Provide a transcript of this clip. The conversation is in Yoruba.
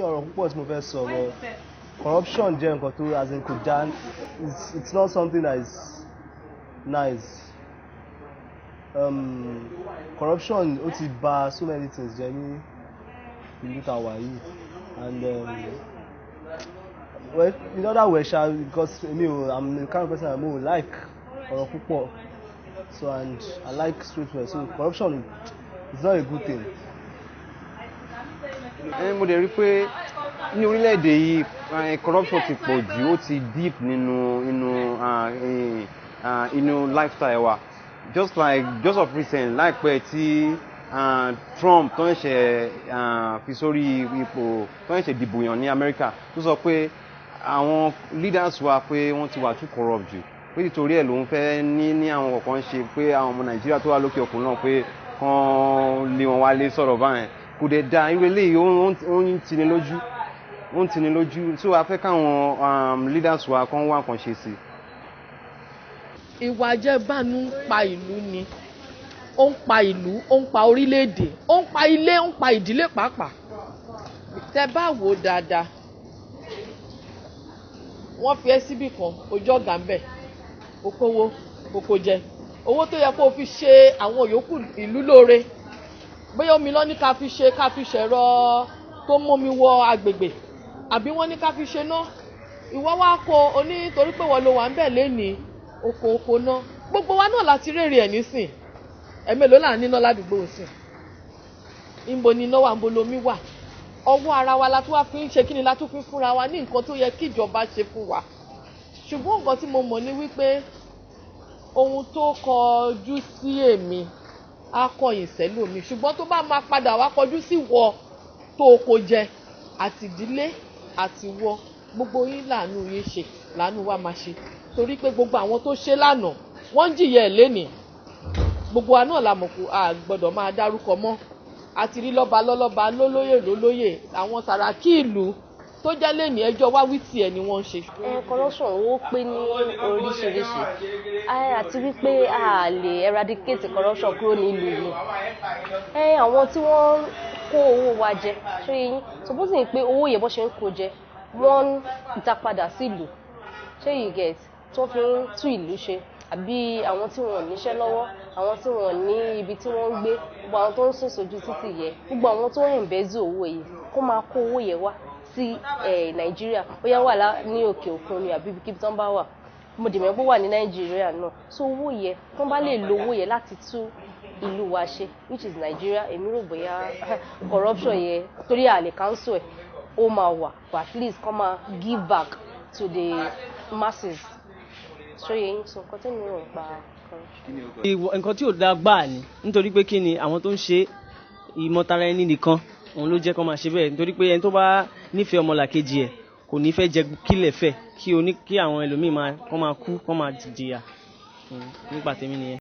ọ̀rọ̀ púpọ̀ tí mo fẹ́ sọ but corruption jẹ́ nǹkan tó as in kò dá it's not something that is nice. Corruption ó ti bà so many things jẹ́ ní ìlú tá wà yìí and well in other words because I'm the kind of person who like ọ̀rọ̀ púpọ̀ so and I like straightforward so corruption is not a good thing. Mo dẹ̀ rí pé ní orílẹ̀-èdè yìí corruption ti pọ̀ jù ó ti deep nínú lifestyle wa just of recent láìpẹ́ tí Trump tó ń ṣe fi sórí ipò tó ń ṣe dìbò yàn ní America tó sọ pé àwọn leaders wa pé wọ́n ti wà too corrupt jù pé nítorí ẹ̀ ló ń fẹ́ ní àwọn kọ̀ọ̀kan ṣe pé àwọn ọmọ Nàìjíríà tó wà lókè òkun náà pé kán lé wọn wálé sọ̀rọ̀ báyẹn kò dẹ̀ da irú eléyìí ó ń tini lójú so a fẹ́ káwọn leaders wa kán wá nǹkan ṣe sí. Ìwà àjẹbánu ń pa ìlú ni ó ń pa ìlú ó ń pa orílẹ̀-èdè ó ń pa ilé ó ń pa ìdílé pàápàá tẹ́ bá wò dáadáa wọ́n fi ẹ́ síbì kan ojú ọ̀gá ń bẹ̀ okòwò kòkò jẹ owó tó yẹ kó o fi ṣe àwọn yòókù ìlú lóore bóyá omi lọ ní ká fi ṣẹ̀rọ tó mómi wọ agbègbè àbí wọ́n ní ká fi ṣe náà ìwọ wá kó o ní torí pé wọ́n lo wà ń bẹ̀ lénìí oko náà gbogbo wa náà láti rèrè ẹ̀ nísìn ẹ̀mélòó là ń níná ládùúgbò sìn ìbò ni iná wà ń bo lomi wà ọwọ́ ara wa la tún wá fi ń ṣe kí ni la tún fi ń fúnra wa ní nǹkan tó yẹ kí ìjọba ṣe fún wa ṣùgbọ́n nǹkan tí mo mọ̀ ní wípé ohun tó kọjú sí èmi á kọ̀yìn sẹ́lòmí ṣùgbọ́n tó bá máa padà wá kọjú sí wọ tó oko jẹ àti ìdílé àti wọ gbogbo yín láàánú yín ṣe láàánú wa máa ṣe torí pé gbogbo àwọn tó ṣe lánàá wọ́n ń jìyà ẹ̀ lénìí gbogbo wa náà la mọ̀ kó a gbọ́dọ̀ máa dárúkọ mọ́ àti rí lọ́ba lólóyè àwọn sàràkí ìlú tó jẹ́ lénìí ẹjọ́ wá wí tiẹ̀ ni wọ́n ń ṣe. Corruption ó pé ní oríṣiríṣi àti wípé a lè eradicate corruption kúrò nílùú yìí àwọn tí wọ́n kó owó wa jẹ ṣé yín supposing pé owó yẹn bó ṣe ń kó jẹ wọ́n ń dá padà sílùú ṣé you get tó fi ń tún ìlú ṣe àbí àwọn tí wọn ò níṣẹ́ lọ́wọ́ àwọn tí wọn ò ní ibi tí wọ́n ń gbé gbogbo àwọn tó ń sùn sójú títì yẹ gbogbo àwọn tó ń embezzle owó yìí kó máa kó owó yẹn wá sí Nàìjíríà bóyá wà ní òkè òkun ni àbí ibi tó ń bá wà mo dì mọ́ pé wà ní Nàìjíríà náà so owó yẹn tó bá lè lo owó yẹn láti tún ìlú wa ṣe which is Nigeria èmi rò bóyá corruption yẹn torí àlè council ẹ̀ ó máa wà but at least kó máa give back to the masses so yẹn so nǹkan tí mi ò pa nǹkan tí ò dáa gbáà ni nítorí pé kí ni àwọn tó ń ṣe ìmọ̀tara ẹni nìkan òun ló jẹ́ kó máa ṣe bẹ́ẹ̀ nítorí pé ẹni tó bá nífẹ̀ẹ́ ọmọlàkejì ẹ̀ kò ní fẹ́ jẹ kílẹ̀ fẹ́ kí àwọn ẹlòmíì máa kú kó máa jìyà nípa tèmi nìyẹn.